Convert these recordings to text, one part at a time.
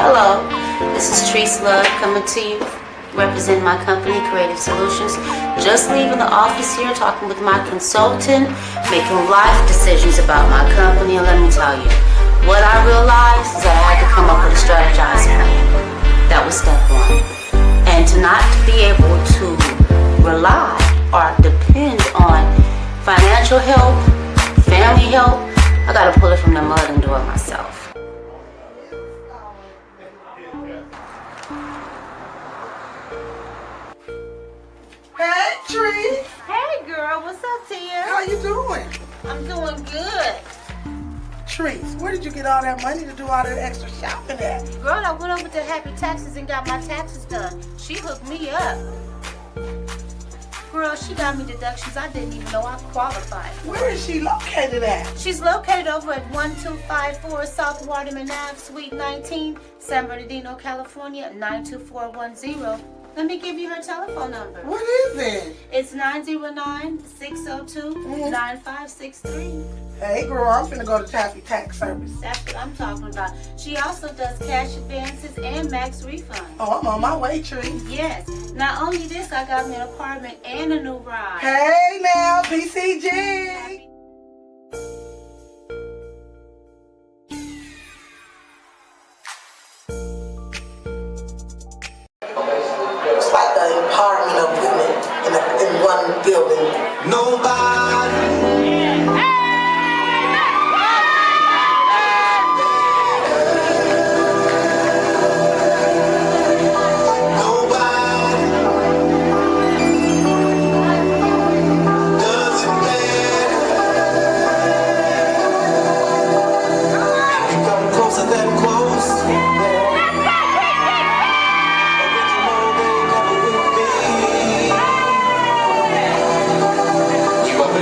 Hello, this is Treese Love coming to you, representing my company, Creative Solutions. Just leaving the office here, talking with my consultant, making life decisions about my company, and let me tell you, what I realized is that I had to come up with a strategized plan. That was step one. And to not be able to rely or depend on financial help, family help, I gotta pull it from the mud and do it myself. Hey, Tree. Hey girl, what's up, Tia? How you doing? I'm doing good. Trees, where did you get all that money to do all that extra shopping at? Girl, I went over to Happy Taxes and got my taxes done. She hooked me up. Girl, she got me deductions I didn't even know I qualified for. Where is she located at? She's located over at 1254 South Waterman Ave, Suite 19, San Bernardino, California, 92410. Let me give you her telephone number. What is it? It's 909-602-9563. Hey, girl, I'm finna go to Happy Tax Service. That's what I'm talking about. She also does cash advances and max refunds. Oh, I'm on my way, Tree. Yes. Not only this, I got me an apartment and a new ride. Hey, now, PCG. It's like an apartment of women in one building. Nobody.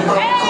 From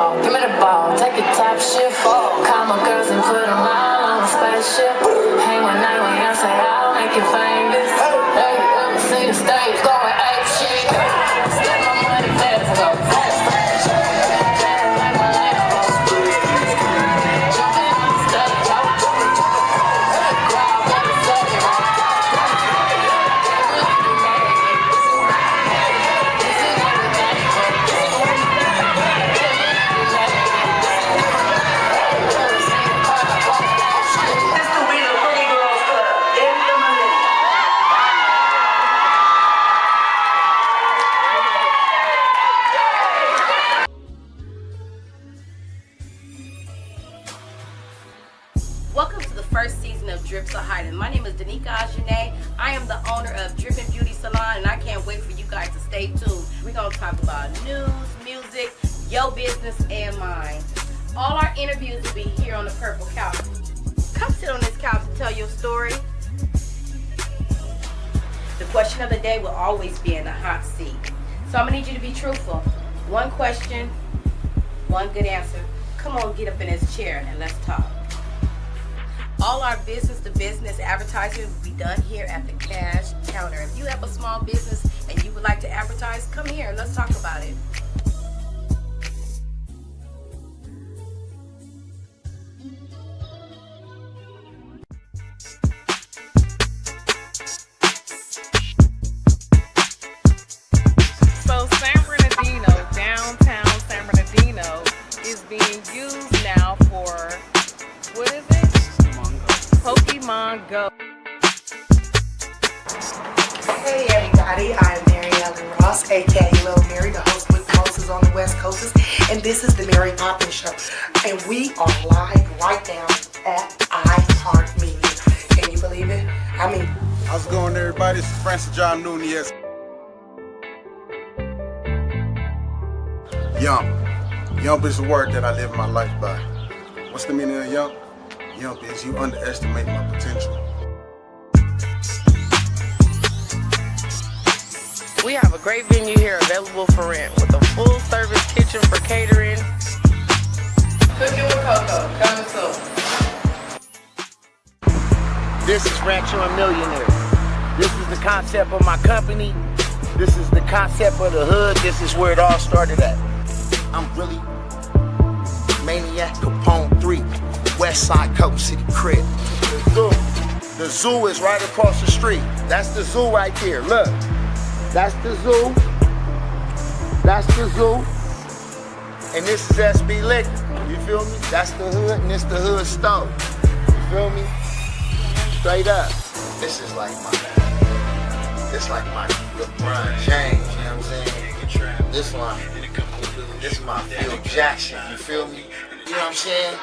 ball, give me the ball, take a top shift. Call my girls and put them all on a spaceship. Hang one night when I say I'll make you famous. Hey, I'ma see the stage going ape shit. Step my money fast, go fast, fast. Fast like my Lambo. Jumping on the stage, crowd wanna say it. Welcome to the first season of Drips Are Hiding. My name is Danica Ajane. I am the owner of Drippin' Beauty Salon, and I can't wait for you guys to stay tuned. We're going to talk about news, music, your business, and mine. All our interviews will be here on the purple couch. Come sit on this couch and tell your story. The question of the day will always be in the hot seat. So I'm going to need you to be truthful. One question, one good answer. Come on, get up in this chair and let's talk. All our business-to-business advertising will be done here at the cash counter. If you have a small business and you would like to advertise, come here and let's talk about it. So San Bernardino, downtown San Bernardino, is being used now for, what is it? Pokemon Go. Hey everybody, I'm Mary Ellen Ross, aka Lil Mary, the host with the hostess on the West Coast, and this is the Mary Poppins Show. And we are live right now at iHeartMedia. Can you believe it? I mean, How's it going, everybody? This is Francis John Nunez. Yump. Yump is the word that I live my life by. What's the meaning of yump? Yump is you underestimate my potential. We have a great venue here available for rent with a full service kitchen for catering. Cooking with Coco, coming soon. This is Rancho and Millionaire. This is the concept of my company. This is the concept of the hood. This is where it all started at. I'm really Maniac Capone 3, West Side Coke City crib. The zoo is right across the street. That's the zoo right there. Look. That's the zoo. That's the zoo. And this is SB Liquor. You feel me? That's the hood and this the hood stove. You feel me? Straight up. This is like my LeBron James, you know what I'm saying? This is my Phil Jackson, you feel me? You know what I'm saying?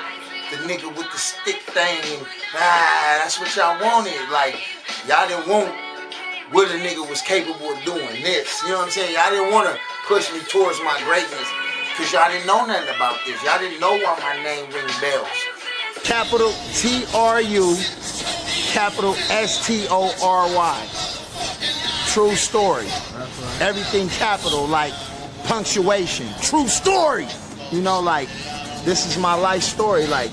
The nigga with the stick thing, and that's what y'all wanted. Like, y'all didn't want what a nigga was capable of doing this. You know what I'm saying? Y'all didn't want to push me towards my greatness because y'all didn't know nothing about this. Y'all didn't know why my name rings bells. Capital T-R-U, capital S-T-O-R-Y. True story. Everything capital, like punctuation. True story. You know, like, this is my life story. Like,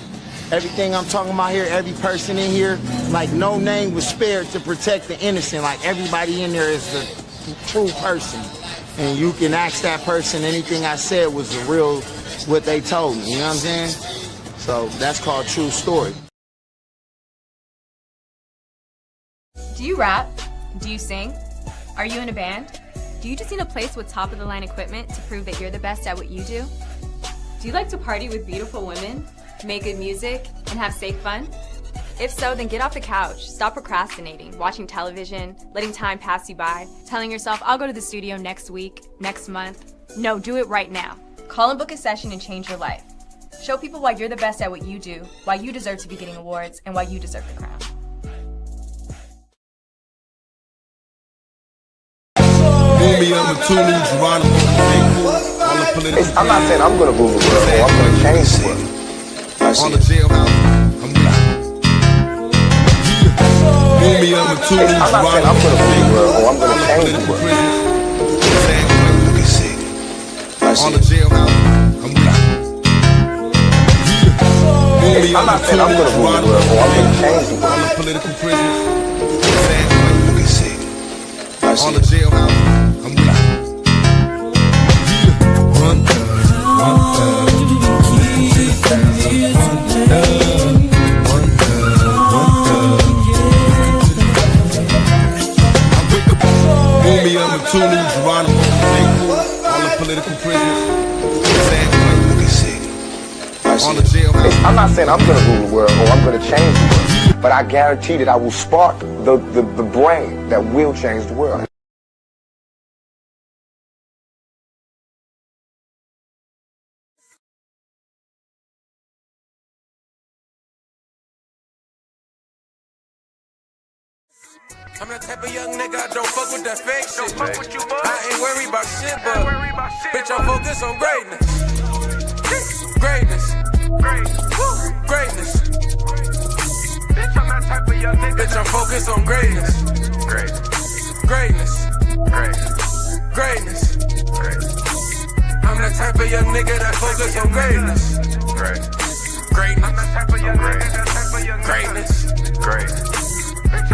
everything I'm talking about here, every person in here, like, no name was spared to protect the innocent. Like, everybody in there is the true person. And you can ask that person, anything I said was the real, what they told me. You know what I'm saying? So that's called true story. Do you rap? Do you sing? Are you in a band? Do you just need a place with top-of-the-line equipment to prove that you're the best at what you do? Do you like to party with beautiful women, make good music, and have safe fun? If so, then get off the couch, stop procrastinating, watching television, letting time pass you by, telling yourself, I'll go to the studio next week, next month. No, do it right now. Call and book a session and change your life. Show people why you're the best at what you do, why you deserve to be getting awards, and why you deserve the crown. I'm not saying I'm gonna move the world or I'm gonna change the world. on the jailhouse. I'm not saying I'm gonna move the world or I'm gonna change the world. on the jailhouse. I'm I'm not saying I'm gonna rule the world, or I'm gonna change the world. Political prisoners. Look and see. On the jailhouse, I'm with you. One thug. Me, I'm a tuner, Geronimo, all the political prisoners. Look and see. On the jailhouse. I'm not saying I'm gonna rule the world, or I'm gonna change the world, but I guarantee that I will spark the brain that will change the world. I'm the type of young nigga, I don't fuck with that fake shit. I ain't worried about shit, but bitch, I'm focused on greatness. Greatness. Greatness. Bitch, I'm that type of young nigga. Bitch, I'm focused on greatness. Greatness. Greatness. I'm that type of young nigga that focus on greatness. Greatness. I'm that type of young nigga, greatness.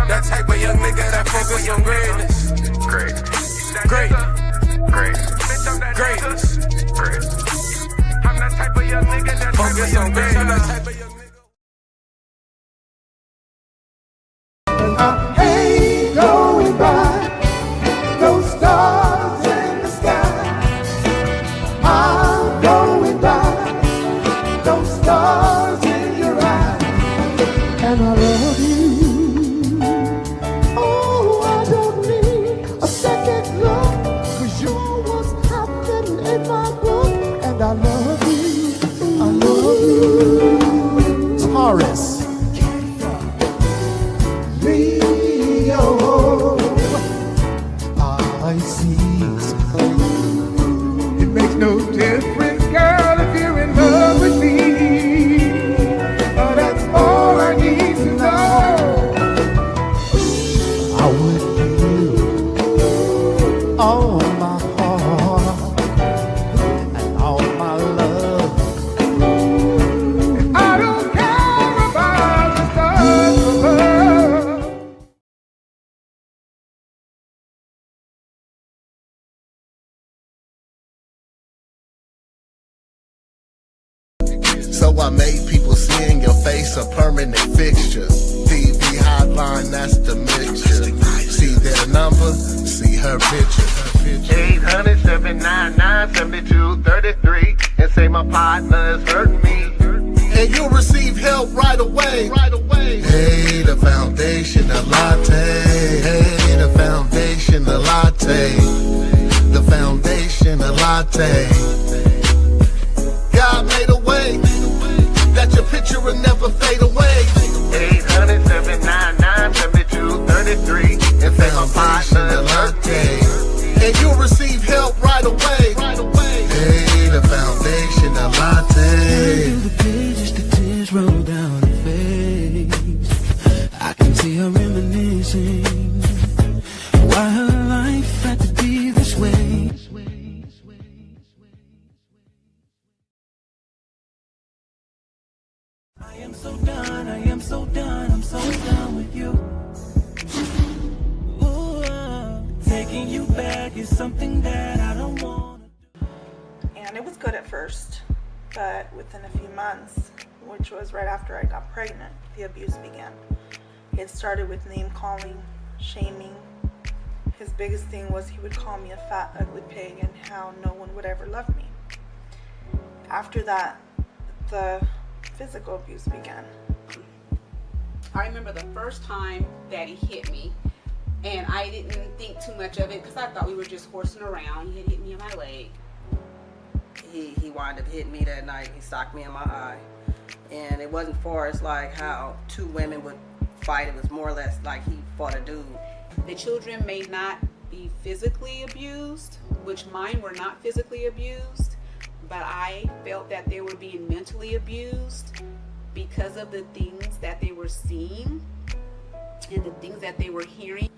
That type of young nigga that focus on greatness. Greatness. I'm that type of young nigga that focus on greatness. I'm that type of young nigga. I hate going by those stars in the sky. I'm going by those stars in your eyes, and I love you. I love you, Taurus, Leo, Pisces. It makes no difference, girl, if you're in love with me. That's all I need to know. I would give all my heart and all my love. And I don't care about the stars above. So I made people see in your face a permanent fixture. TV hotline, that's the mixture. See their number, see her picture. 800-799-7233 and say my partner is hurting me. And you'll receive help right away. Hey, the foundation, the latte. Hey, the foundation, the latte. The foundation, the latte. God made a way that your picture will never fade away. 800-799-7233 and say my partner is hurting. And you'll receive help right away. Hey, the foundation, the latte. The pages, the tears roll down her face. I can see her reminiscing why her life had to be this way. I am so done, I'm so done with you. Taking you back is something that I don't want to do. And it was good at first, but within a few months, which was right after I got pregnant, the abuse began. It started with name calling, shaming. His biggest thing was he would call me a fat, ugly pig and how no one would ever love me. After that, the physical abuse began. I remember the first time Daddy hit me, and I didn't think too much of it because I thought we were just horsing around. He had hit me in my leg. He wound up hitting me that night. He socked me in my eye. And it wasn't for us like how two women would fight. It was more or less like he fought a dude. The children may not be physically abused, which mine were not physically abused, but I felt that they were being mentally abused because of the things that they were seeing and the things that they were hearing.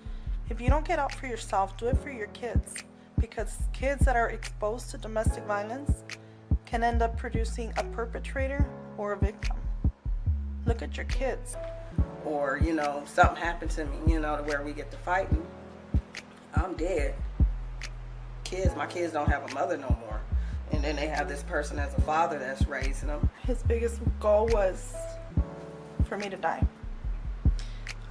If you don't get out for yourself, do it for your kids, because kids that are exposed to domestic violence can end up producing a perpetrator or a victim. look at your kids. Or, you know, something happened to me, you know, to where we get to fighting, I'm dead. My kids don't have a mother no more. And then they have this person as a father that's raising them. His biggest goal was for me to die.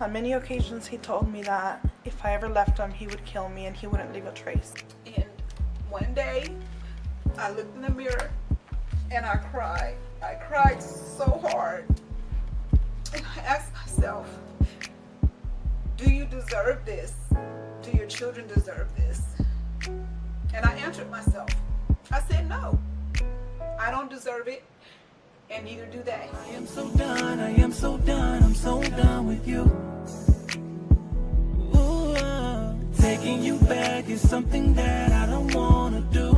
On many occasions, he told me that if I ever left him, he would kill me and he wouldn't leave a trace. And one day, I looked in the mirror and I cried. I cried so hard. And I asked myself, do you deserve this? Do your children deserve this? And I answered myself. I said, no, I don't deserve it, and neither do they. I am so done, I'm so done with you. Ooh, taking you back is something that I don't wanna do.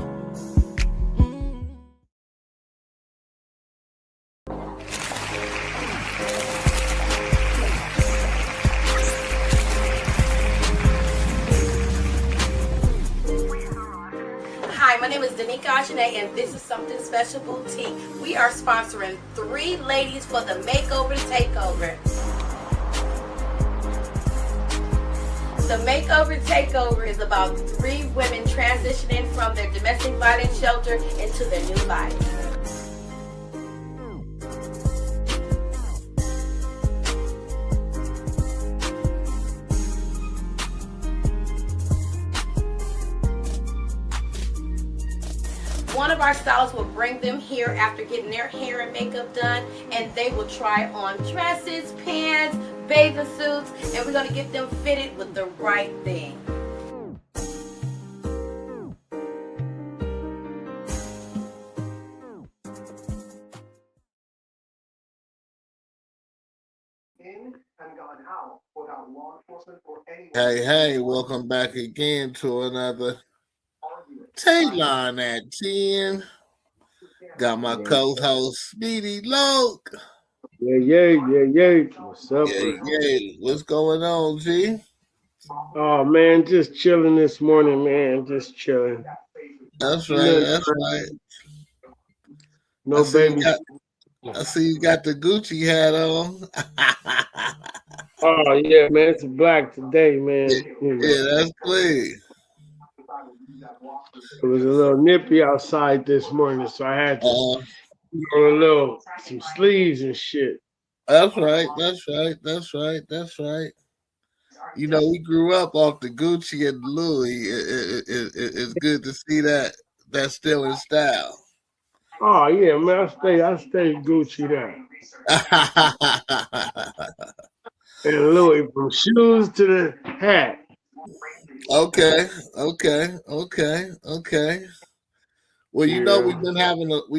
Hi, my name is Danica Ajane, and this is Something Special Boutique. We are sponsoring 3 ladies for the Makeover Takeover. The Makeover Takeover is about 3 women transitioning from their domestic violence shelter into their new life. One of our stylists will bring them here after getting their hair and makeup done, and they will try on dresses, pants, bathing suits, and we're going to get them fitted with the right thing. Hey, welcome back again to another Talon at 10. Got my co-host, Speedy Loke. Yeah. What's up? Yeah. What's going on, G? Oh, man, just chilling this morning, man. Just chilling. That's right. No baby. I see you got the Gucci hat on. Oh, yeah, man. It's black today, man. Yeah, that's clean. It was a little nippy outside this morning, so I had to put on some sleeves and shit. That's right. You know, we grew up off the Gucci and Louis. It's good to see that that's still in style. Oh yeah, man, I stay Gucci down. And Louis, from shoes to the hat. Okay. Well, you know, we've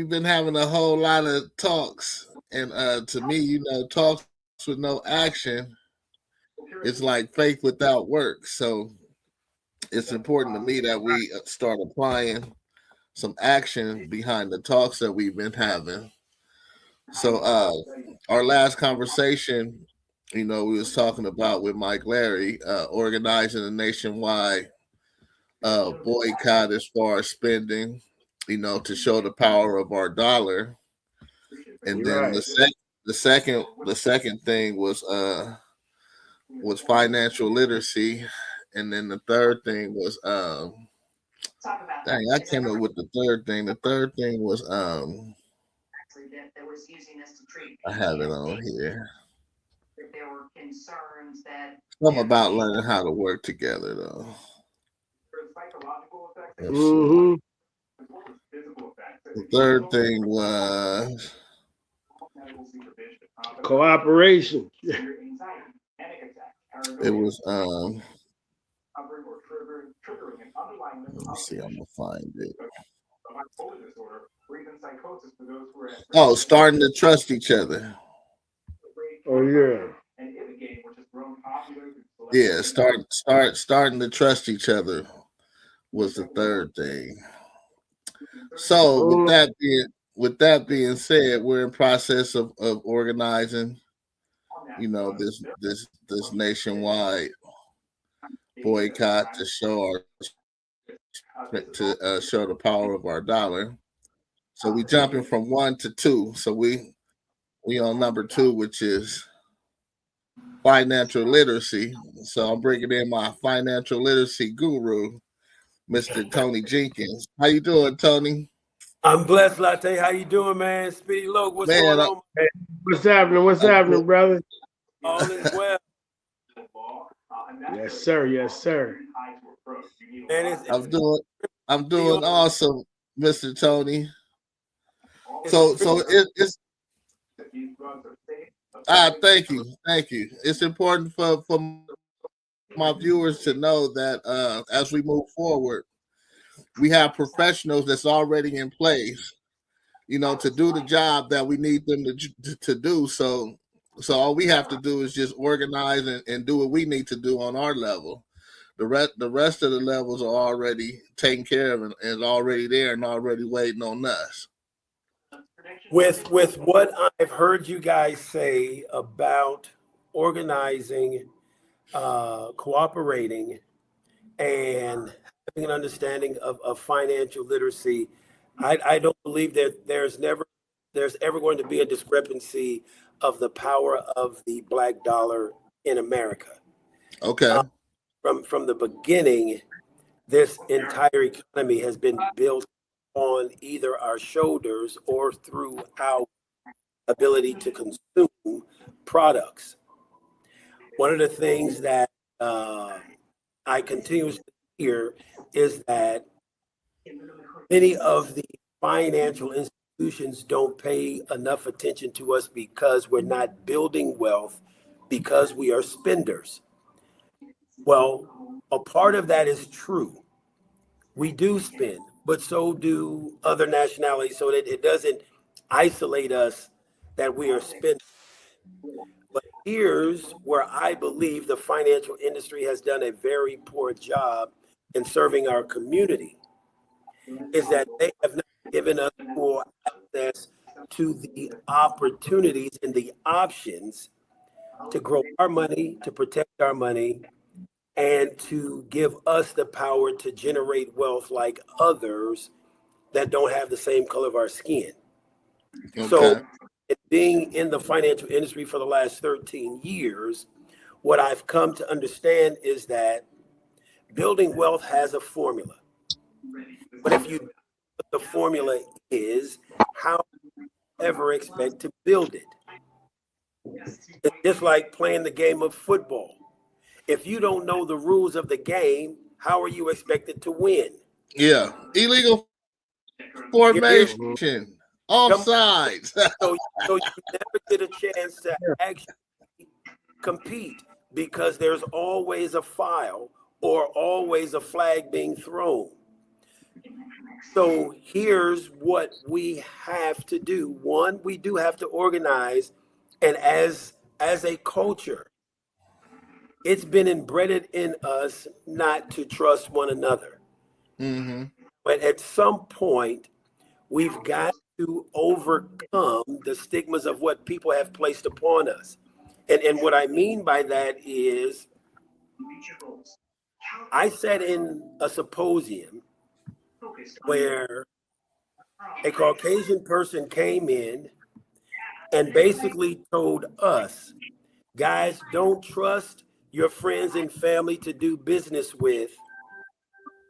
been having a whole lot of talks, and to me, you know, talks with no action, it's like faith without work. So it's important to me that we start applying some action behind the talks that we've been having. So our last conversation, you know, we was talking about with Mike Larry organizing a nationwide boycott as far as spending, you know, to show the power of our dollar. And then the second thing was financial literacy, and then the third thing was dang, I came up with the third thing. The third thing was I have it on here. Something about learning how to work together, though. Mm-hmm. The third thing was cooperation. It was let me see, I'm gonna find it. Oh, starting to trust each other. Oh yeah. Yeah, starting to trust each other was the third thing. So with that being said, we're in process of organizing, you know, this nationwide boycott to show the power of our dollar. So we jumping from 1 to 2. So we We on number 2, which is financial literacy. So I'm bringing in my financial literacy guru, Mr. Tony Jenkins. How you doing, Tony? I'm blessed, Latte. How you doing, man? Speedy Loke, what's going on? Hey, what's happening? What's happening, brother? All is well. Yes, sir. Yes, sir. Man, I'm doing awesome, Mr. Tony. So it's thank you. It's important for my viewers to know that as we move forward, we have professionals that's already in place, to do the job that we need them to do. So all we have to do is just organize and do what we need to do on our level. The rest of the levels are already taken care of and already there and already waiting on us. With what I've heard you guys say about organizing, cooperating, and having an understanding of financial literacy, I don't believe that there's ever going to be a discrepancy of the power of the black dollar in America. Okay. From the beginning, this entire economy has been built on either our shoulders or through our ability to consume products. One of the things that I continuously hear is that many of the financial institutions don't pay enough attention to us because we're not building wealth, because we are spenders. Well, a part of that is true. We do spend, but so do other nationalities, so that it doesn't isolate us that we are spending. But here's where I believe the financial industry has done a very poor job in serving our community, is that they have not given us full access to the opportunities and the options to grow our money, to protect our money, and to give us the power to generate wealth like others that don't have the same color of our skin. Okay. So being in the financial industry for the last 13 years, what I've come to understand is that building wealth has a formula. But if you know what the formula is, how do you ever expect to build it? It's just like playing the game of football. If you don't know the rules of the game, how are you expected to win? Yeah. Illegal formation. Offsides. so you never get a chance to actually compete because there's always a foul or always a flag being thrown. So here's what we have to do. One, we do have to organize, and as a culture, it's been embedded in us not to trust one another. Mm-hmm. But at some point, we've got to overcome the stigmas of what people have placed upon us. And what I mean by that is, I sat in a symposium where a Caucasian person came in and basically told us, guys, don't trust your friends and family to do business with,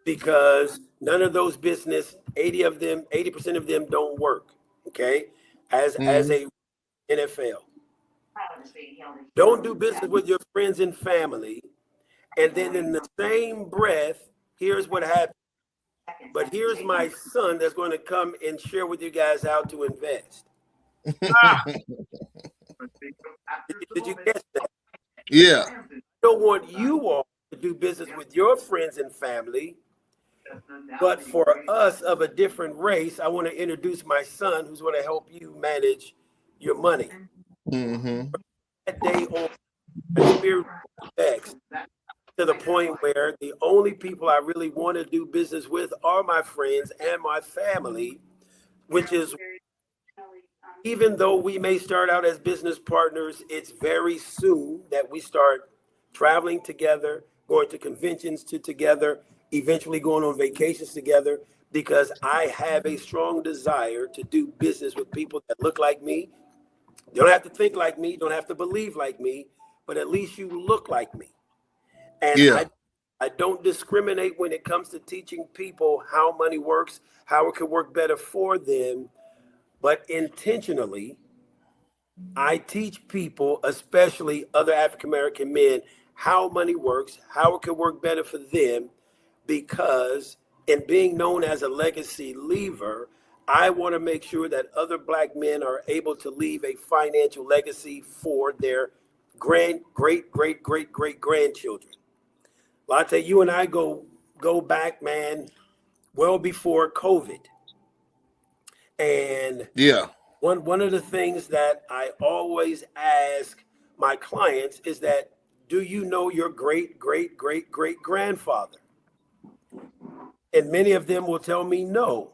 because none of those business, 80% of them don't work. Okay. As a NFL, don't do business with your friends and family. And then in the same breath, here's what happened. But here's my son that's going to come and share with you guys how to invest. Did you catch that? Yeah. I don't want you all to do business with your friends and family, but for us of a different race, I want to introduce my son who's going to help you manage your money. Mm-hmm. That day on, my spirit affects to the point where the only people I really want to do business with are my friends and my family, which is, even though we may start out as business partners, it's very soon that we start traveling together, going to conventions together, eventually going on vacations together, because I have a strong desire to do business with people that look like me, You don't have to think like me, don't have to believe like me, but at least you look like me. And I don't discriminate when it comes to teaching people how money works, how it can work better for them, but intentionally, I teach people, especially other African American men, how money works, how it can work better for them, because in being known as a legacy leaver, I want to make sure that other Black men are able to leave a financial legacy for their great grandchildren. Latte, you and I go back, man, well before COVID. And one of the things that I always ask my clients is that, do you know your great grandfather? And many of them will tell me no.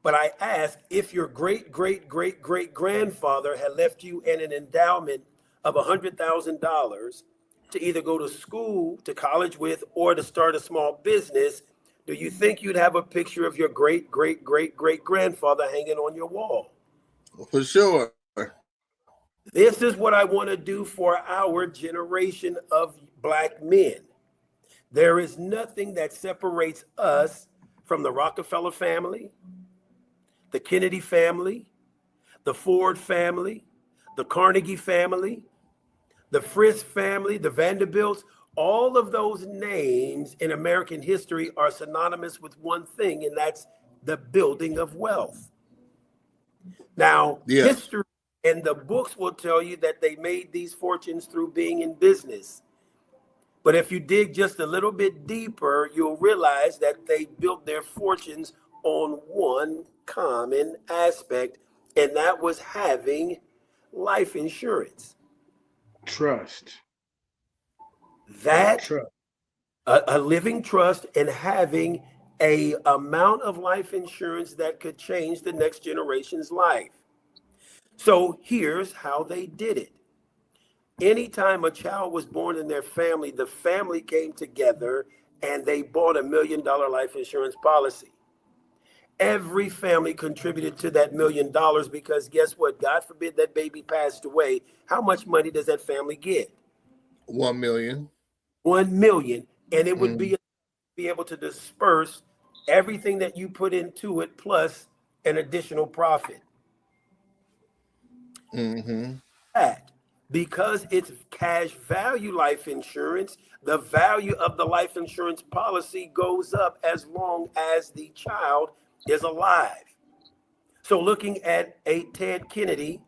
But I ask, if your great grandfather had left you in an endowment of $100,000 to either go to school, to college with, or to start a small business, do you think you'd have a picture of your great grandfather hanging on your wall? For sure. This is what I want to do for our generation of Black men. There is nothing that separates us from the Rockefeller family, the Kennedy family, the Ford family, the Carnegie family, the Frist family, the Vanderbilts. All of those names in American history are synonymous with one thing, and that's the building of wealth. Now, history and the books will tell you that they made these fortunes through being in business. But if you dig just a little bit deeper, you'll realize that they built their fortunes on one common aspect, and that was having life insurance. Trust. That a living trust, and having a amount of life insurance that could change the next generation's life. So here's how they did it. Anytime a child was born in their family, the family came together and they bought $1 million life insurance policy. Every family contributed to that $1 million, because guess what? God forbid that baby passed away. How much money does that family get? 1 million. 1 million. And it would be able to disperse everything that you put into it plus an additional profit. That, because it's cash value life insurance, the value of the life insurance policy goes up as long as the child is alive. So looking at a Ted Kennedy,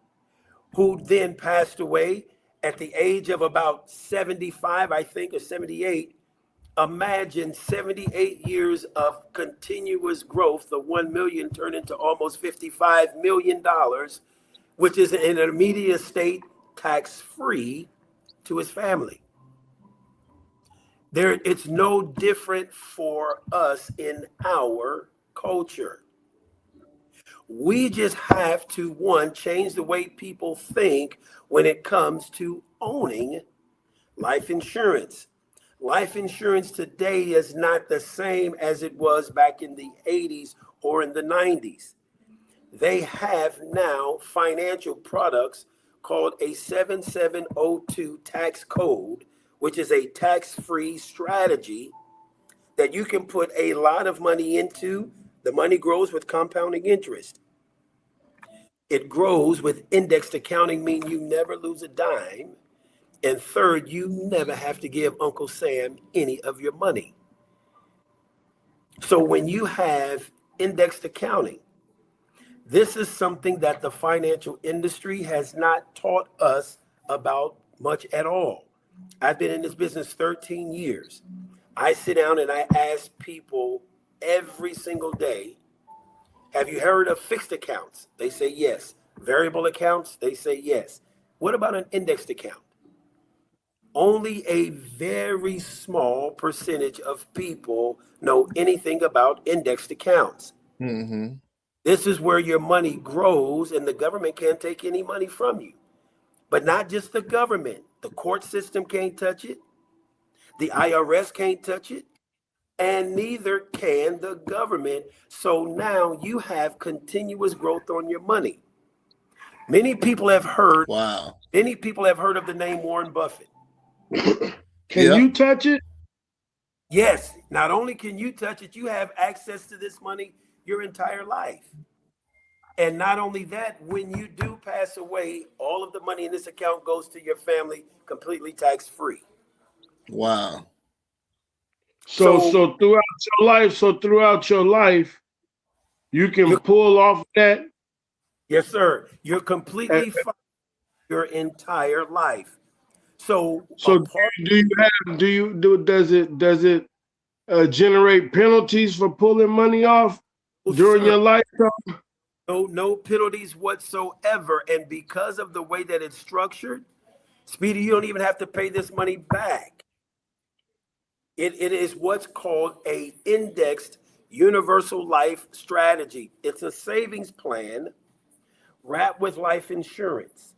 who then passed away at the age of about 75, I think, or 78, imagine 78 years of continuous growth. The 1 million turned into almost $55 million, which is in an immediate estate, tax-free to his family. It's no different for us in our culture. We just have to, one, change the way people think when it comes to owning life insurance. Life insurance today is not the same as it was back in the 80s or in the 90s. They have now financial products called a 7702 tax code, which is a tax-free strategy that you can put a lot of money into. The money grows with compounding interest. It grows with indexed accounting, meaning you never lose a dime. And third, you never have to give Uncle Sam any of your money. So when you have indexed accounting, this is something that the financial industry has not taught us about much at all. I've been in this business 13 years. I sit down and I ask people every single day, have you heard of fixed accounts? They say yes. Variable accounts? They say yes. What about an indexed account? Only a very small percentage of people know anything about indexed accounts. This is where your money grows, and the government can't take any money from you. But not just the government. The court system can't touch it. The IRS can't touch it. And neither can the government. So now you have continuous growth on your money. Many people have heard. Wow. Many people have heard of the name Warren Buffett. Can you touch it? Yes. Not only can you touch it, you have access to this money your entire life. And not only that, when you do pass away, all of the money in this account goes to your family completely tax-free. Wow. So throughout your life, you can pull off that. Yes, sir. You're completely fine your entire life. So does it generate penalties for pulling money off during your lifetime? No penalties whatsoever. And because of the way that it's structured, Speedy, you don't even have to pay this money back. It is what's called a indexed universal life strategy. It's a savings plan wrapped with life insurance.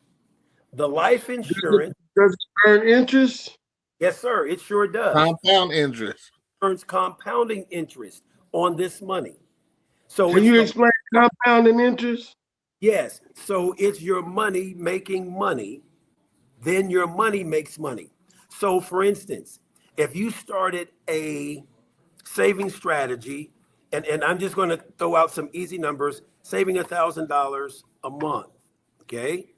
The life insurance does it earn interest? Yes, sir. It sure does. Compound interest. Earns compounding interest on this money. So can you explain compounding interest? Yes. So it's your money making money, then your money makes money. So for instance, if you started a saving strategy, and I'm just going to throw out some easy numbers, saving $1,000 a month, okay?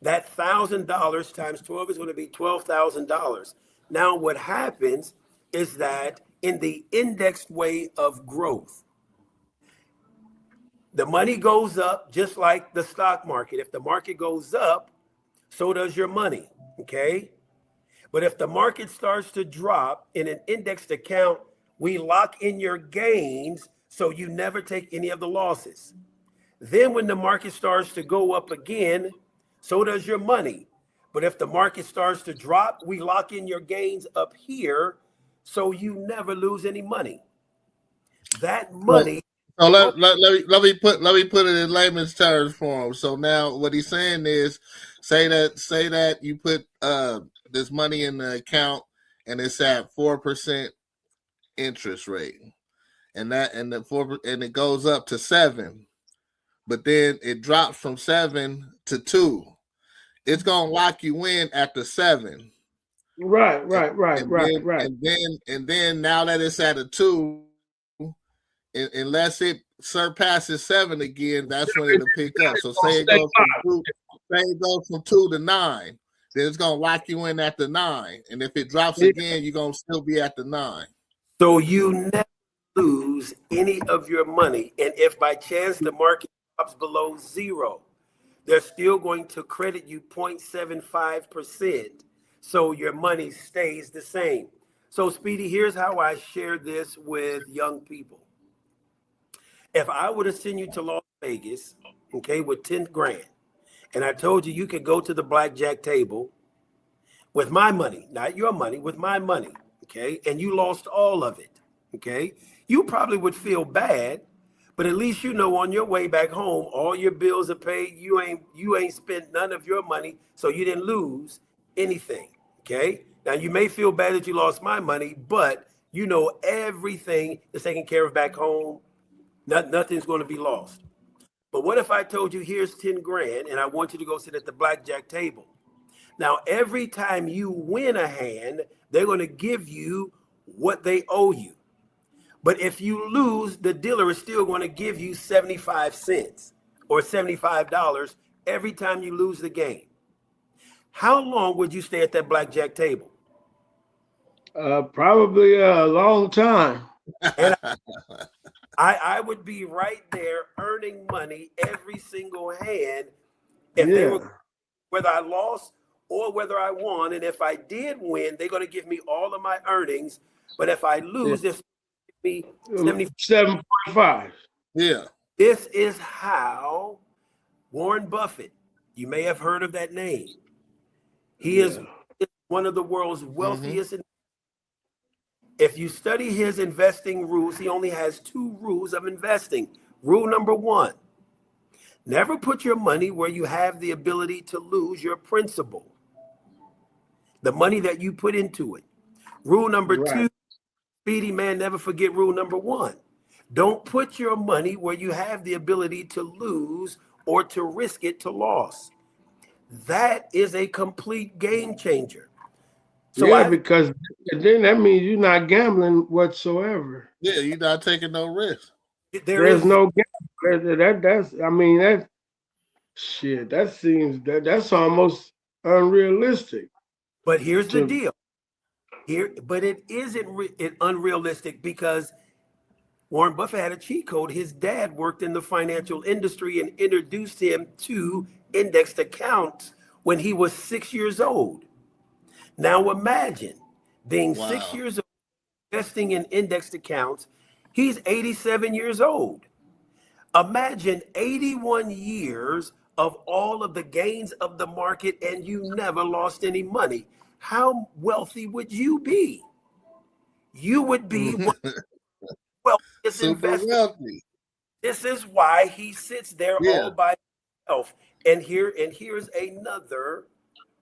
That $1,000 times 12 is going to be $12,000. Now what happens is that in the indexed way of growth, the money goes up just like the stock market. If the market goes up, so does your money, okay? But if the market starts to drop in an indexed account, we lock in your gains so you never take any of the losses. Then when the market starts to go up again, so does your money. But if the market starts to drop, we lock in your gains up here so you never lose any money. That money. So let me put it in layman's terms for him. So now what he's saying is, say that you put this money in the account and it's at 4% interest rate, and it goes up to 7, but then it drops from 7 to 2. It's gonna lock you in at the 7. Right. And then now that it's at a 2, unless it surpasses 7 again, that's when it'll pick up. So say it goes from 2 to 9, then it's gonna lock you in at the 9. And if it drops again, you're gonna still be at the 9. So you never lose any of your money. And if by chance the market drops below 0, they're still going to credit you 0.75%. So your money stays the same. So Speedy, here's how I share this with young people. If I were to send you to Las Vegas, okay, with 10 grand, and I told you could go to the blackjack table with my money, not your money, with my money, okay, and you lost all of it, okay, you probably would feel bad, but at least you know on your way back home, all your bills are paid, you ain't spent none of your money, so you didn't lose anything, okay? Now, you may feel bad that you lost my money, but you know everything is taken care of back home. Nothing's going to be lost. But what if I told you, here's 10 grand, and I want you to go sit at the blackjack table? Now, every time you win a hand, they're going to give you what they owe you. But if you lose, the dealer is still going to give you 75 cents or $75 every time you lose the game. How long would you stay at that blackjack table? Probably a long time. And I would be right there earning money every single hand if they were, whether I lost or whether I won. And if I did win, they're going to give me all of my earnings. But if I lose, this me 7.5. Yeah. This is how Warren Buffett, you may have heard of that name. He is one of the world's wealthiest. If you study his investing rules, he only has 2 rules of investing. Rule number 1, never put your money where you have the ability to lose your principal, the money that you put into it. Rule number 2, Speedy man, never forget rule number 1. Don't put your money where you have the ability to lose or to risk it to loss. That is a complete game changer. So yeah, because then that means you're not gambling whatsoever. Yeah, you're not taking no risk. There's no gambling. That's I mean that shit. That seems that's almost unrealistic. But here's the deal. But it isn't unrealistic because Warren Buffett had a cheat code. His dad worked in the financial industry and introduced him to indexed accounts when he was 6 years old. Now imagine being 6 years old, investing in indexed accounts. He's 87 years old. Imagine 81 years of all of the gains of the market and you never lost any money. How wealthy would you be? You would be one of the wealthiest investors. Wealthy. This is why he sits there all by himself. And here's another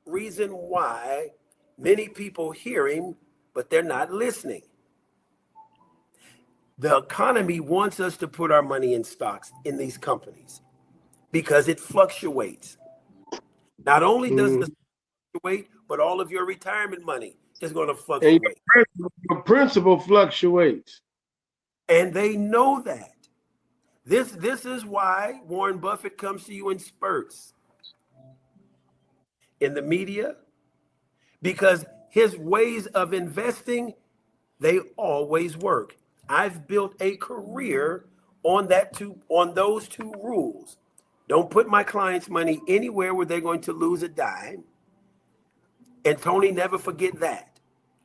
reason why many people hear him, but they're not listening. The economy wants us to put our money in stocks in these companies because it fluctuates. Not only does the fluctuate, but all of your retirement money is going to fluctuate. And your principal fluctuates. And they know that. This is why Warren Buffett comes to you in spurts in the media, because his ways of investing, they always work. I've built a career on those two rules. Don't put my clients' money anywhere where they're going to lose a dime. And Tony, never forget that.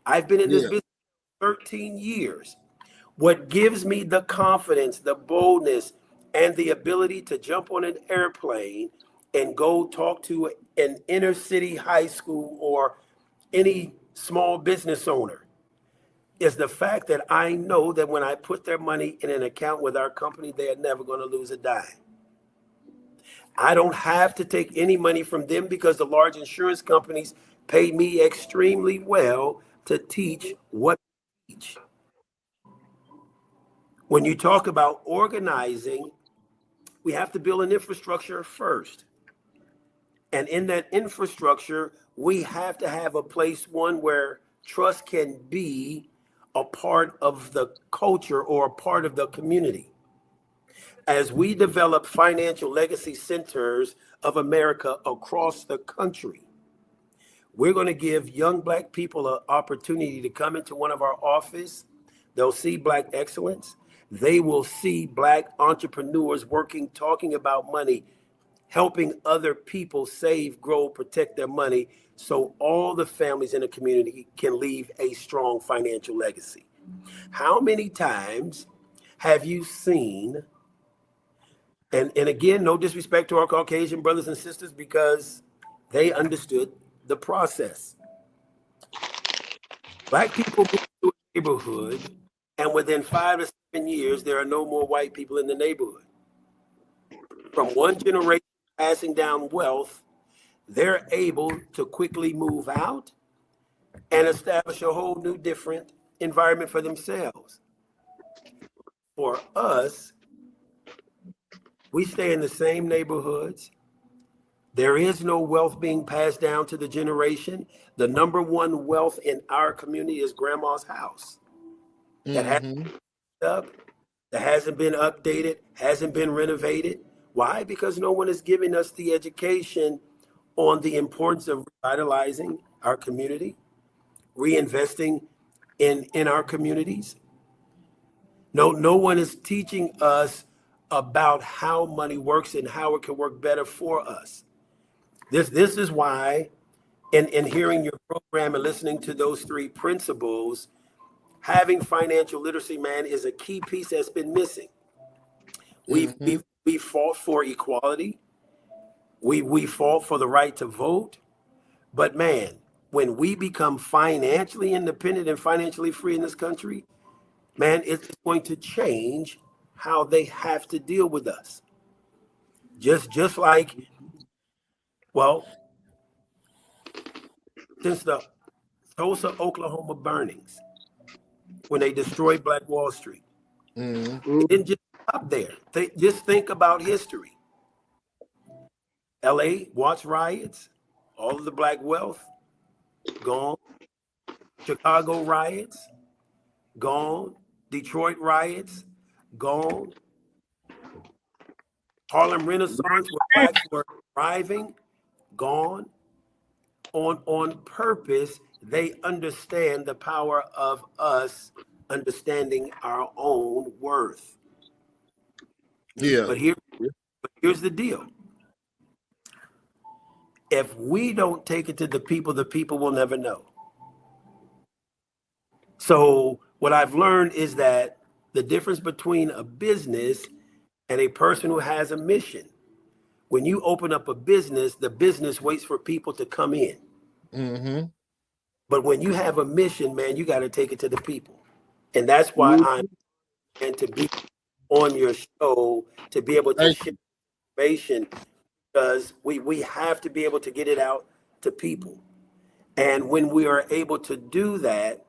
I've been in this business 13 years. What gives me the confidence, the boldness, and the ability to jump on an airplane and go talk to an inner city high school or any small business owner is the fact that I know that when I put their money in an account with our company, they are never going to lose a dime. I don't have to take any money from them because the large insurance companies pay me extremely well to teach what they teach. When you talk about organizing, we have to build an infrastructure first. And in that infrastructure, we have to have a place, one where trust can be a part of the culture or a part of the community. As we develop financial legacy centers of America across the country, we're going to give young Black people an opportunity to come into one of our offices. They'll see Black excellence. They will see Black entrepreneurs working, talking about money, helping other people save, grow, protect their money, so all the families in the community can leave a strong financial legacy. How many times have you seen, and again, no disrespect to our Caucasian brothers and sisters because they understood the process. Black people move to a neighborhood, and within 5 to 7 years, there are no more white people in the neighborhood. From one generation passing down wealth, they're able to quickly move out and establish a whole new different environment for themselves. For us, we stay in the same neighborhoods. There is no wealth being passed down to the generation. The number one wealth in our community is grandma's house. That hasn't been up, that hasn't been updated, hasn't been renovated. Why? Because no one is giving us the education on the importance of revitalizing our community, reinvesting in our communities. No one is teaching us about how money works and how it can work better for us. This is why, in hearing your program and listening to those three principles, having financial literacy, man, is a key piece that's been missing. We fought for equality. We fought for the right to vote. But man, when we become financially independent and financially free in this country, man, it's going to change how they have to deal with us. Just like, well, since the Tulsa, Oklahoma burnings, when they destroyed Black Wall Street, it didn't just stop there. Just think about history. LA Watts riots, all of the black wealth, gone. Chicago riots, gone. Detroit riots, gone. Harlem Renaissance, where blacks were thriving, gone. On purpose, they understand the power of us understanding our own worth. Yeah. But here's the deal. If we don't take it to the people will never know. So what I've learned is that the difference between a business and a person who has a mission. When you open up a business, the business waits for people to come in. Mm-hmm. But when you have a mission, man, you got to take it to the people. And that's why and to be on your show, to be able to share information, because we have to be able to get it out to people. And when we are able to do that,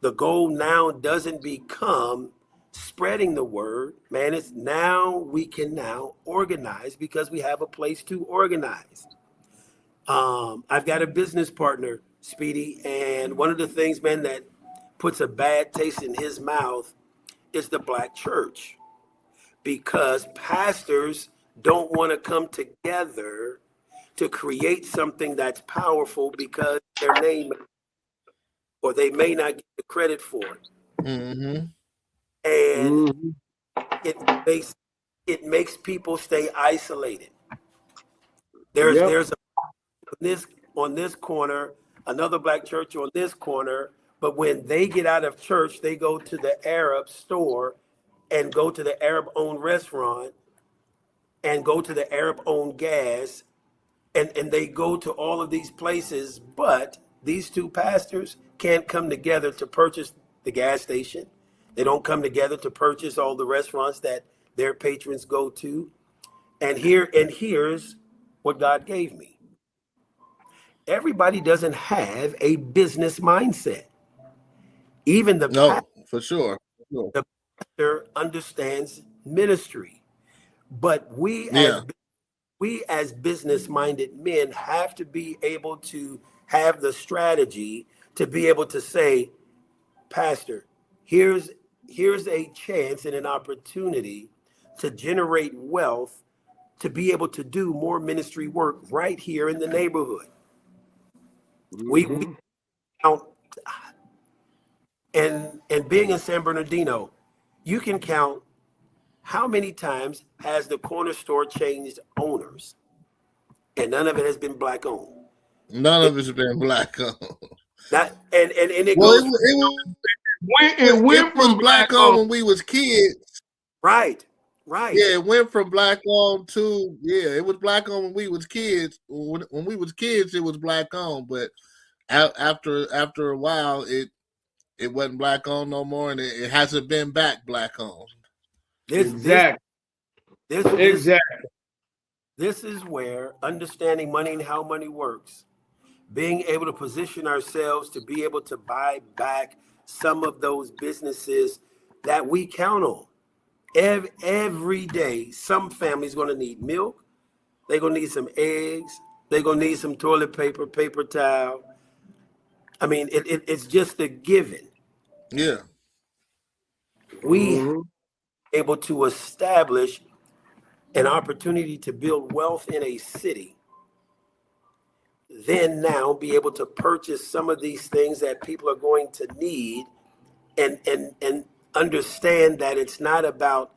the goal now doesn't become spreading the word, man. It's now we can now organize because we have a place to organize. I've got a business partner, Speedy, and one of the things, man, that puts a bad taste in his mouth is the black church, because pastors don't want to come together to create something that's powerful because their name, or they may not get the credit for it. Mm-hmm. And it makes people stay isolated. There's on this corner, another black church on this corner, but when they get out of church, they go to the Arab store and go to the Arab-owned restaurant and go to the Arab-owned gas, and they go to all of these places, but these two pastors can't come together to purchase the gas station. They don't come together to purchase all the restaurants that their patrons go to. And here's what God gave me. Everybody doesn't have a business mindset. Even for sure. The pastor understands ministry. But we as business-minded men have to be able to have the strategy to be able to say, Pastor, here's a chance and an opportunity to generate wealth, to be able to do more ministry work right here in the neighborhood. We count, and being in San Bernardino, you can count how many times has the corner store changed owners, and none of it has been black owned. None of it's been black owned. And it well, goes. It was black owned when we was kids. Right. Yeah, it went from black owned to it was black owned when we was kids. When we was kids, it was black owned, but after a while, it wasn't black owned no more, and it hasn't been back black owned. Exactly. Exactly. This is where understanding money and how money works, being able to position ourselves to be able to buy back some of those businesses that we count on. Every day, some family's going to need milk. They're going to need some eggs. They're going to need some toilet paper, paper towel. I mean, it's just a given. Yeah. We able to establish an opportunity to build wealth in a city, then now be able to purchase some of these things that people are going to need, and understand that it's not about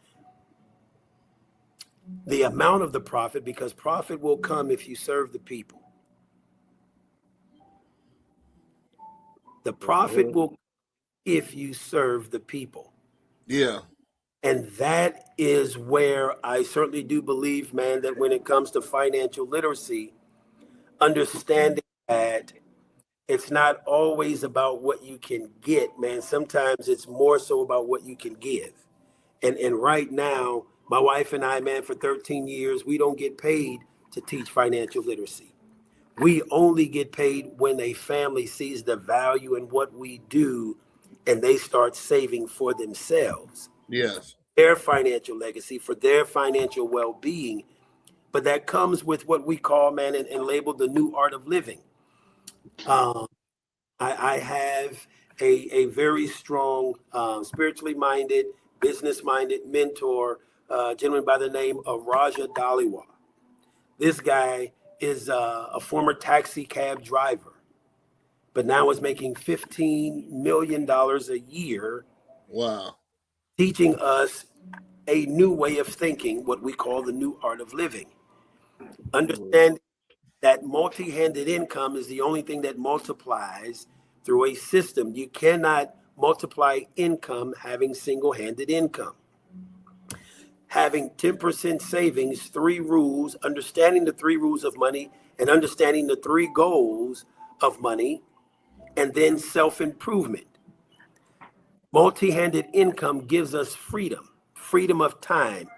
the amount of the profit, because profit will come if you serve the people. The profit will come if you serve the people. Yeah. And that is where I certainly do believe, man, that when it comes to financial literacy, understanding that it's not always about what you can get, man. Sometimes it's more so about what you can give. And right now, my wife and I, man, for 13 years, we don't get paid to teach financial literacy. We only get paid when a family sees the value in what we do and they start saving for themselves. Yes. Their financial legacy, for their financial well-being. but that comes with what we call, man, and labeled the new art of living. I have a very strong, spiritually minded, business minded mentor, gentleman by the name of Raja Dhaliwal. This guy is a former taxi cab driver, but now is making $15 million a year. Wow. Teaching us a new way of thinking, what we call the new art of living. Understand that multi-handed income is the only thing that multiplies through a system. You cannot multiply income having single-handed income. Having 10% savings, 3 rules, understanding the 3 rules of money, and understanding the 3 goals of money, and then self-improvement. Multi-handed income gives us freedom, freedom of time,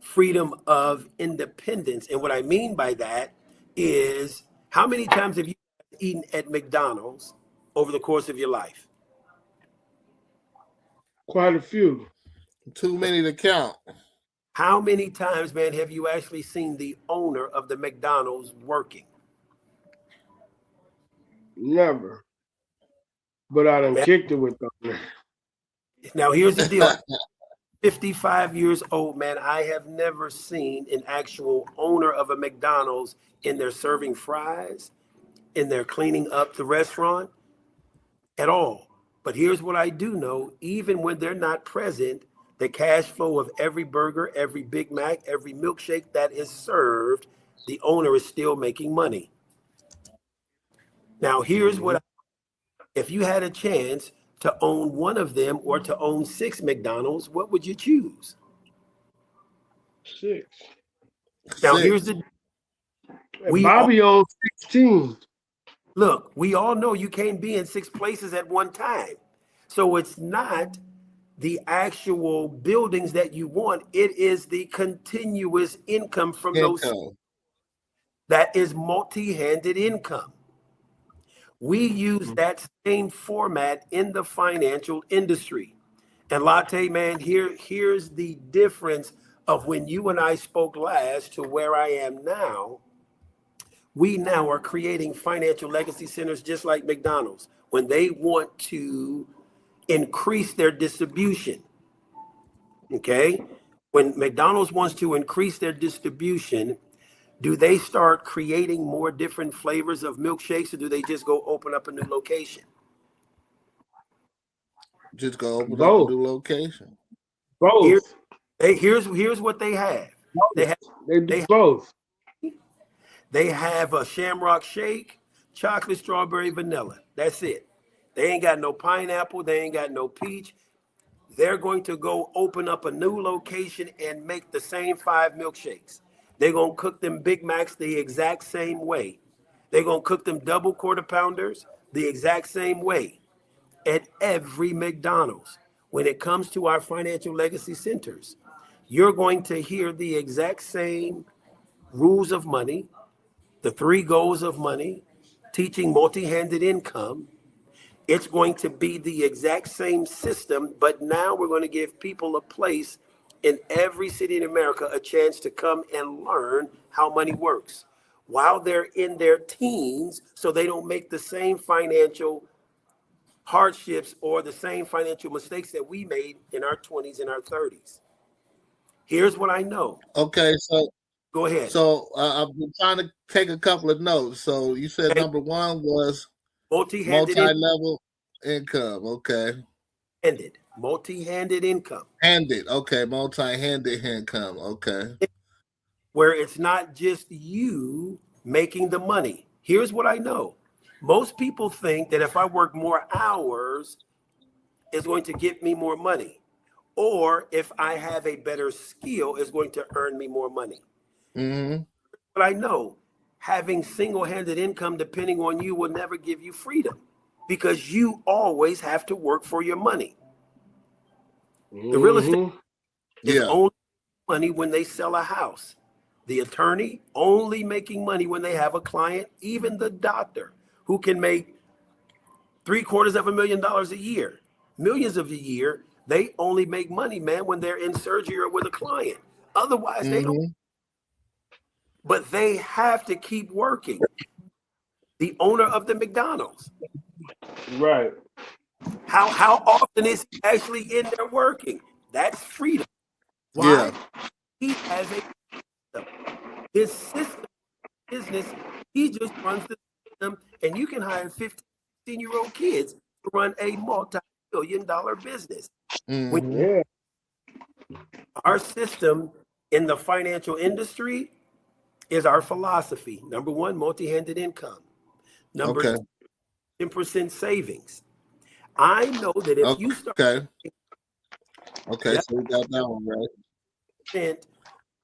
freedom of independence. And what I mean by that is, how many times have you eaten at McDonald's over the course of your life? Quite a few. Too many to count. How many times, man, have you actually seen the owner of the McDonald's working? Never. But I done kicked it with them. Now, here's the deal. 55 years old, man. I have never seen an actual owner of a McDonald's in there serving fries, in there cleaning up the restaurant at all. But here's what I do know. Even when they're not present, the cash flow of every burger, every Big Mac, every milkshake that is served, the owner is still making money. Now, here's what if you had a chance to own one of them or to own 6 McDonald's, what would you choose? 6. Now, here's the... Bobby owns 16. Look, we all know you can't be in 6 places at one time. So it's not the actual buildings that you want. It is the continuous income from those. That is multi-handed income. We use that same format in the financial industry. And Latte, man, here's the difference of when you and I spoke last to where I am now. We now are creating financial legacy centers just like McDonald's. When they want to increase their distribution, okay? When McDonald's wants to increase their distribution, do they start creating more different flavors of milkshakes, or do they just go open up a new location? Just go open up a new location. Both. Here's what they have. They do both. They have a Shamrock Shake, chocolate, strawberry, vanilla. That's it. They ain't got no pineapple. They ain't got no peach. They're going to go open up a new location and make the same 5 milkshakes. They're going to cook them Big Macs the exact same way. They're going to cook them double quarter pounders the exact same way at every McDonald's. When it comes to our financial legacy centers, you're going to hear the exact same rules of money, the 3 goals of money, teaching multi-handed income. It's going to be the exact same system, but now we're going to give people a place in every city in America a chance to come and learn how money works while they're in their teens, so they don't make the same financial hardships or the same financial mistakes that we made in our 20s and our 30s. Here's what I know. Okay, so go ahead. So I've been trying to take a couple of notes. So you said number 1 was multi-level income. Okay. Multi-handed income. Okay, multi-handed income. Okay. Where it's not just you making the money. Here's what I know. Most people think that if I work more hours, it's going to get me more money. Or if I have a better skill, it's going to earn me more money. Mm-hmm. But I know having single-handed income depending on you will never give you freedom, because you always have to work for your money. The real estate is only money when they sell a house. The attorney only making money when they have a client. Even the doctor, who can make $750,000 a year, millions of a year, they only make money, man, when they're in surgery or with a client. Otherwise, they don't. but they have to keep working. The owner of the McDonald's. Right. How often is he actually in there working? That's freedom. Why? Yeah. He has a system. His system business, he just runs the system, and you can hire 15-year-old kids to run a multi-billion-dollar business. Mhm. Our system in the financial industry is our philosophy. Number one, multi-handed income. Number Okay. two, 10% savings. I know that if you start Okay, so we got that one right.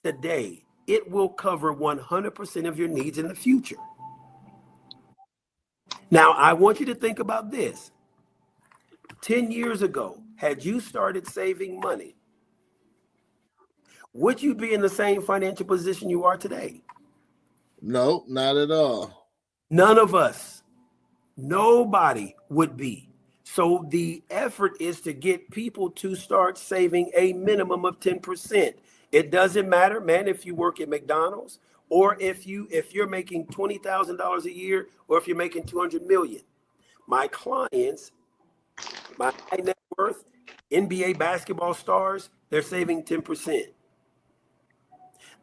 today, it will cover 100% of your needs in the future. Now, I want you to think about this. 10 years ago, had you started saving money, would you be in the same financial position you are today? No, not at all. None of us. Nobody would be. So the effort is to get people to start saving a minimum of 10%. It doesn't matter, man, if you work at McDonald's or if you're making $20,000 a year or if you're making 200 million. My clients, my high net worth NBA basketball stars, they're saving 10%.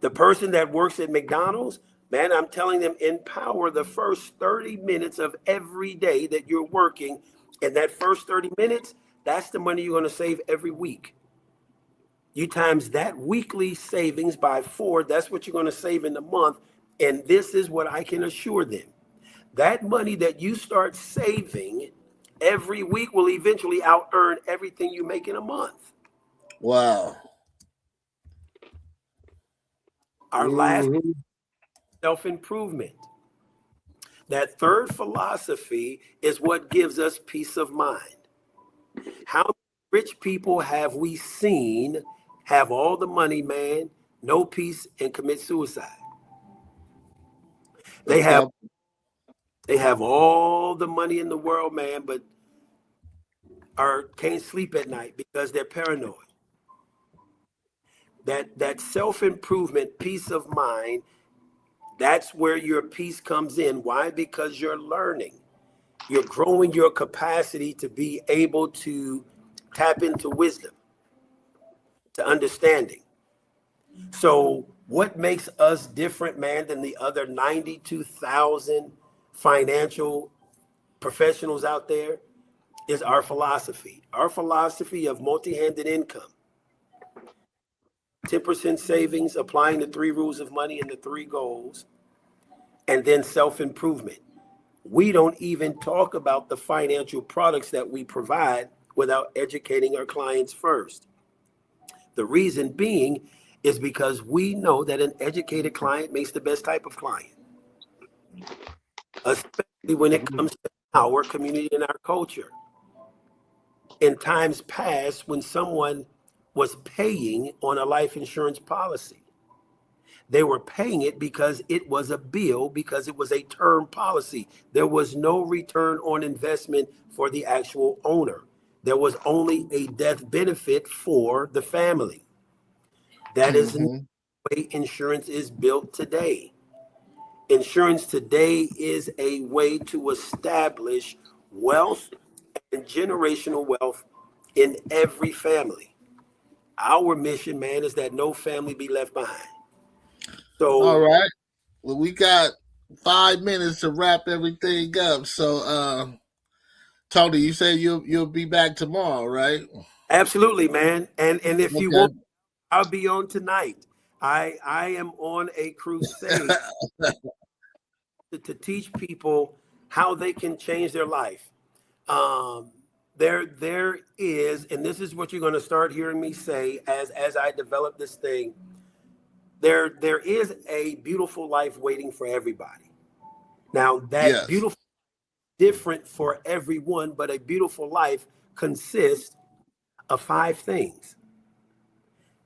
The person that works at McDonald's, man, I'm telling them, empower the first 30 minutes of every day that you're working. And that first 30 minutes, that's the money you're going to save every week. You times that weekly savings by 4, that's what you're going to save in the month. And this is what I can assure them. That money that you start saving every week will eventually out-earn everything you make in a month. Wow. Our last, self-improvement. That third philosophy is what gives us peace of mind. How many rich people have we seen have all the money, man, no peace, and commit suicide? They have all the money in the world, man, but can't sleep at night because they're paranoid. That self-improvement, peace of mind, that's where your peace comes in. Why? Because you're learning. You're growing your capacity to be able to tap into wisdom, to understanding. So what makes us different, man, than the other 92,000 financial professionals out there is our philosophy. Our philosophy of multi-handed income. 10% savings, applying the 3 rules of money and the 3 goals, and then self-improvement. We don't even talk about the financial products that we provide without educating our clients first. The reason being is because we know that an educated client makes the best type of client, especially when it comes to our community and our culture. In times past, when someone was paying on a life insurance policy, they were paying it because it was a bill, because it was a term policy. There was no return on investment for the actual owner. There was only a death benefit for the family. That is the way insurance is built today. Insurance today is a way to establish wealth and generational wealth in every family. Our mission, man, is that no family be left behind. So, all right. Well, we got 5 minutes to wrap everything up. So, Tony, you say you'll be back tomorrow, right? Absolutely, man. And if you want, I'll be on tonight. I am on a crusade to teach people how they can change their life. There is, and this is what you're going to start hearing me say as I develop this thing. There is a beautiful life waiting for everybody. Now that beautiful, different for everyone, but a beautiful life consists of 5 things.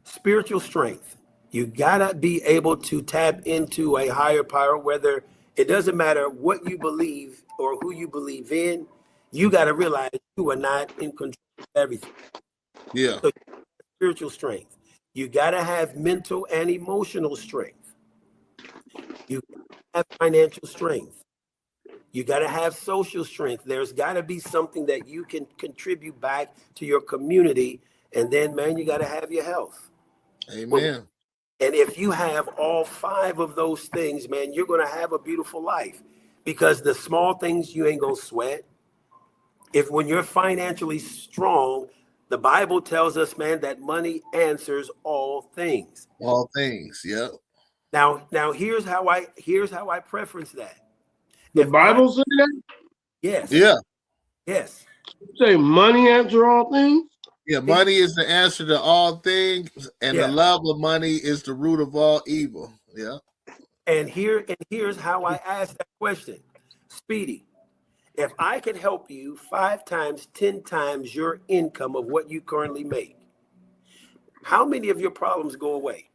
Spiritual strength. You gotta be able to tap into a higher power, whether it doesn't matter what you believe or who you believe in, you gotta realize you are not in control of everything. Yeah. So spiritual strength. You gotta have mental and emotional strength. You have financial strength. You got to have social strength. There's got to be something that you can contribute back to your community. And then, man, you got to have your health. Amen. And if you have all 5 of those things, man, you're going to have a beautiful life, because the small things you ain't going to sweat. If when you're financially strong, the Bible tells us, man, that money answers all things. All things, yep. Now here's how I preference that. The Bible says that? Yes. Yeah. Yes. Say money answer all things? Yeah, money is the answer to all things, and Yeah. the love of money is the root of all evil. Yeah. And here's how I ask that question. Speedy, if I could help you 5 times, 10 times your income of what you currently make, how many of your problems go away?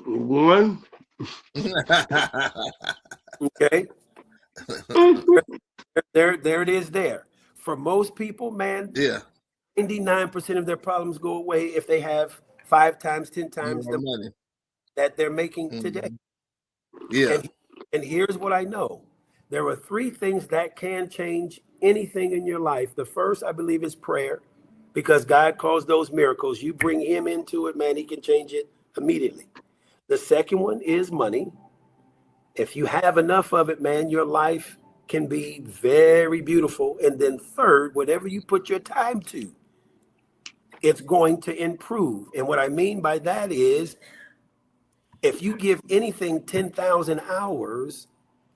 One. Okay. There it is there. For most people, man, yeah, 99% of their problems go away if they have 5 times, 10 times more the money that they're making today. Yeah. And here's what I know. There are 3 things that can change anything in your life. The first, I believe, is prayer, because God calls those miracles. You bring him into it, man, he can change it immediately. The second one is money. If you have enough of it, man, your life can be very beautiful. And then third, whatever you put your time to, it's going to improve. And what I mean by that is, if you give anything 10,000 hours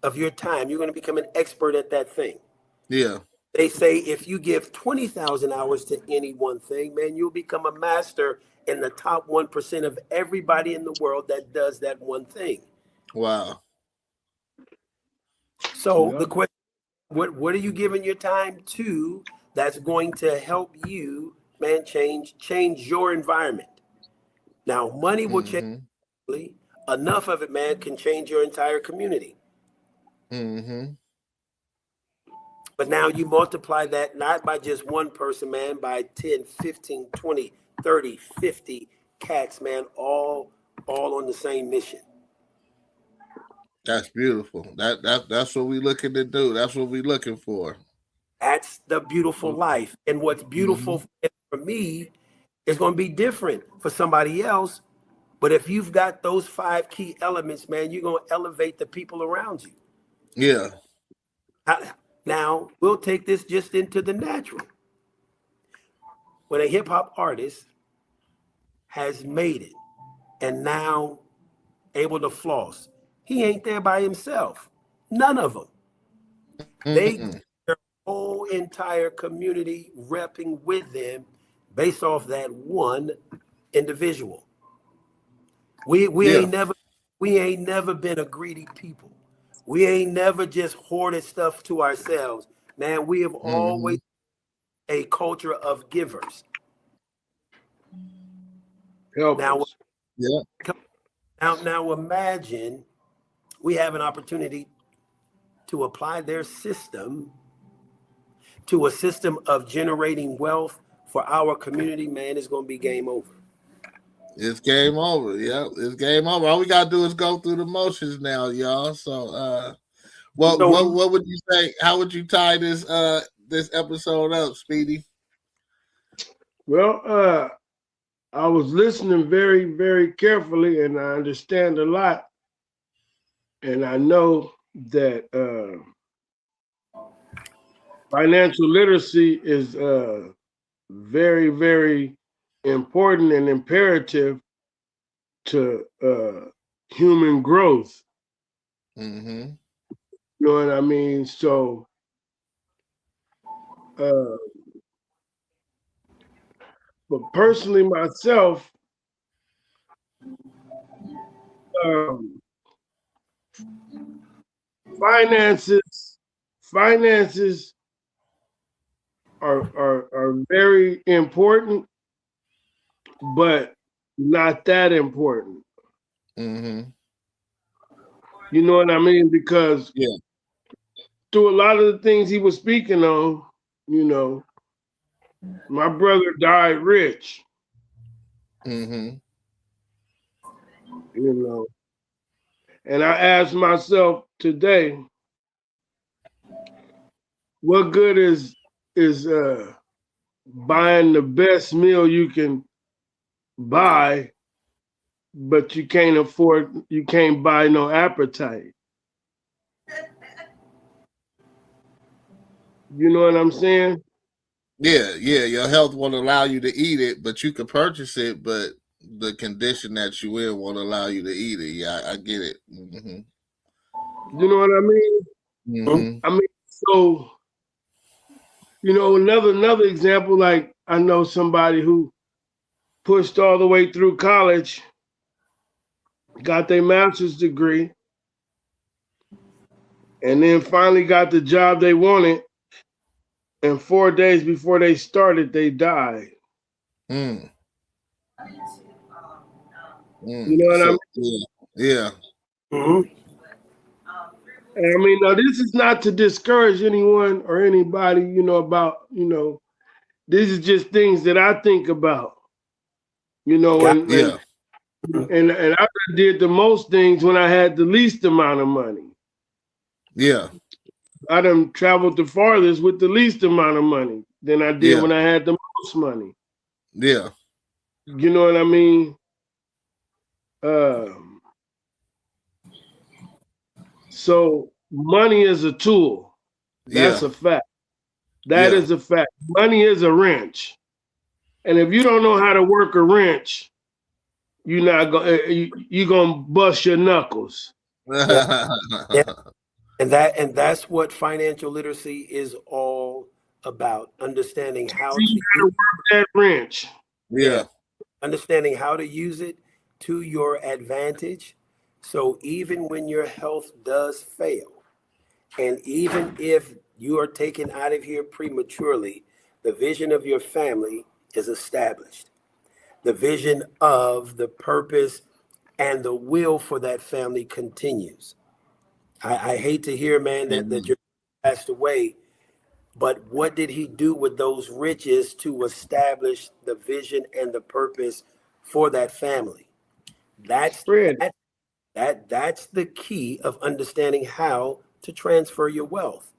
of your time, you're going to become an expert at that thing. Yeah. They say if you give 20,000 hours to any one thing, man, you'll become a master in the top 1% of everybody in the world that does that one thing. Wow. So the question, what are you giving your time to that's going to help you, man, change your environment? Now, money will change. Enough of it, man, can change your entire community. But now you multiply that not by just one person, man, by 10, 15, 20, 30, 50 cats, man, all on the same mission. That's beautiful. That's what we're looking to do. That's what we're looking for. That's the beautiful life. And what's beautiful for me is going to be different for somebody else. But if you've got those 5 key elements, man, you're going to elevate the people around you. Yeah. Now, we'll take this just into the natural. When a hip hop artist has made it and now able to floss, he ain't there by himself. None of them. They their whole entire community repping with them based off that one individual. We ain't never been a greedy people. We ain't never just hoarded stuff to ourselves. Man, we have always a culture of givers. Now imagine we have an opportunity to apply their system to a system of generating wealth for our community. Man, it's going to be game over. It's game over. Yeah, it's game over. All we gotta do is go through the motions now, y'all. So, what would you say? How would you tie this episode up, Speedy? Well, I was listening very, very carefully, and I understand a lot. And I know that financial literacy is very, very important and imperative to human growth. You know what I mean? So, but personally myself, finances are very important, but not that important. You know what I mean? Because through a lot of the things he was speaking on, you know, My brother died rich, Mm-hmm. you know. And I asked myself today, what good is buying the best meal you can buy, but you can't buy no appetite. You know what I'm saying? Yeah, yeah. Your health won't allow you to eat it, but you can purchase it. But the condition that you in won't allow you to eat it. Yeah, I get it. Mm-hmm. You know what I mean? Mm-hmm. I mean, so another example, like I know somebody who pushed all the way through college, got their master's degree, and then finally got the job they wanted. And 4 days before they started, they died. Mm. You know what I So mean? yeah. Mm-hmm. And I mean, now this is not to discourage anyone or anybody, about, this is just things that I think about, Yeah. and I did the most things when I had the least amount of money. Yeah. I done traveled the farthest with the least amount of money than I did Yeah. when I had the most money. Yeah. You know what I mean? So money is a tool. That's Yeah. a fact. That is a fact. Money is a wrench. And if you don't know how to work a wrench, you're not gonna bust your knuckles. Yeah. And that's what financial literacy is all about. Understanding how to work that wrench. Yeah. Understanding how to use it to your advantage. So even when your health does fail, and even if you are taken out of here prematurely, the vision of your family is established. The vision of the purpose and the will for that family continues. I hate to hear, man, that you're passed away, but what did he do with those riches to establish the vision and the purpose for that family? That's that's the key of understanding how to transfer your wealth,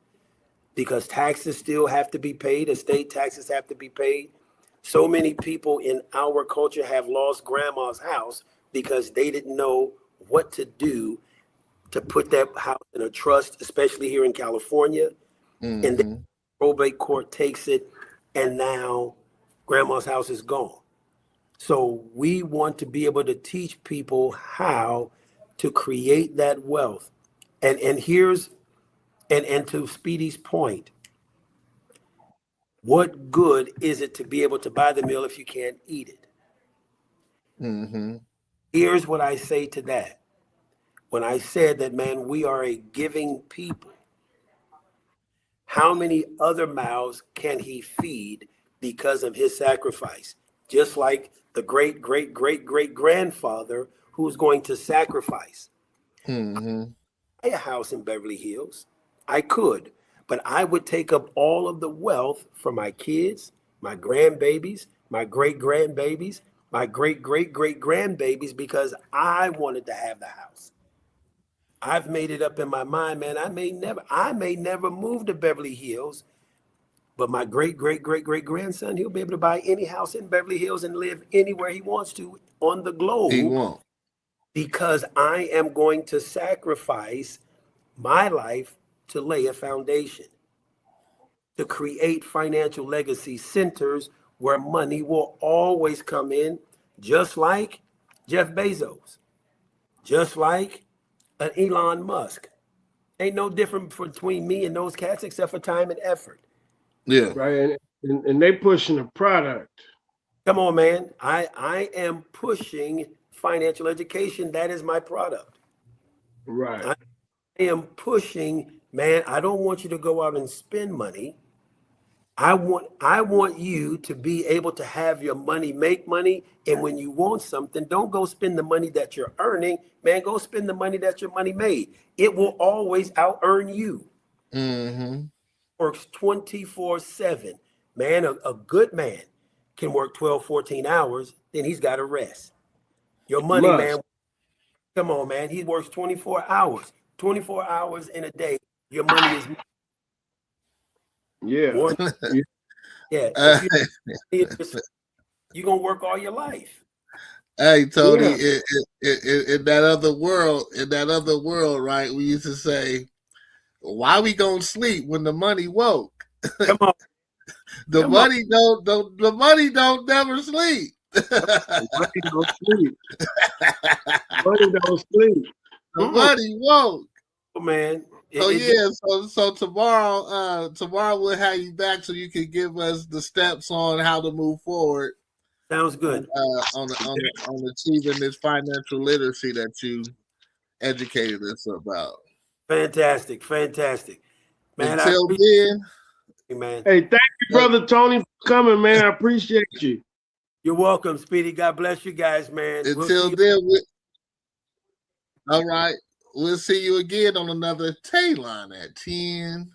because taxes still have to be paid, estate taxes have to be paid. So many people in our culture have lost grandma's house because they didn't know what to do to put that house in a trust, especially here in California. And then probate court takes it, and now grandma's house is gone. So we want to be able to teach people how to create that wealth. And here's and to Speedy's point, what good is it to be able to buy the meal if you can't eat it? Mm-hmm. Here's what I say to that. When I said that, man, we are a giving people, how many other mouths can he feed because of his sacrifice? Just like the great, great, great, great grandfather who's going to sacrifice. Mm-hmm. I had a house in Beverly Hills. I could, but I would take up all of the wealth for my kids, my grandbabies, my great grandbabies, my great great great grandbabies, because I wanted to have the house. I've made it up in my mind, man. I may never move to Beverly Hills, but my great great great great grandson, he'll be able to buy any house in Beverly Hills and live anywhere he wants to on the He globe, won't. because I am going to sacrifice my life to lay a foundation, to create financial legacy centers where money will always come in, just like Jeff Bezos, just like an Elon Musk. Ain't no different between me and those cats except for time and effort. Yeah. Right. And they pushing a product. Come on, man. I am pushing financial education. That is my product. Right. I am pushing, man, I don't want you to go out and spend money. I want you to be able to have your money make money. And when you want something, don't go spend the money that you're earning. Man, go spend the money that your money made. It will always out earn you. Mm-hmm. Works 24/7. Man, a good man can work 12, 14 hours, then he's got to rest. Your money, man, come on, man. He works 24 hours. 24 hours in a day. Your money is... Yeah. Yeah. You're going to work all your life. Hey, Tony, in that other world, right, we used to say, why we gonna sleep when the money woke? Come on. The money don't never sleep. Money don't sleep. Money don't sleep. The money woke. Oh, man. So tomorrow we'll have you back so you can give us the steps on how to move forward. Sounds good. On achieving this financial literacy that you educated us about. Fantastic. Man, until then, man. Hey, thank you, Brother Tony, for coming, man. I appreciate you. You're welcome, Speedy. God bless you guys, man. Until then, all right. We'll see you again on another Talon at 10.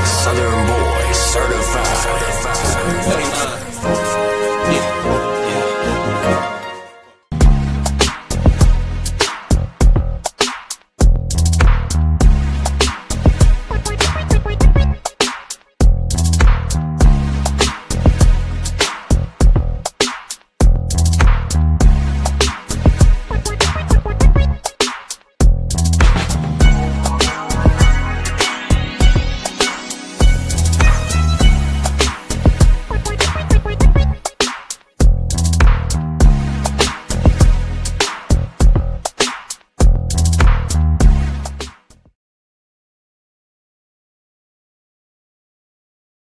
Southern Boy Certified.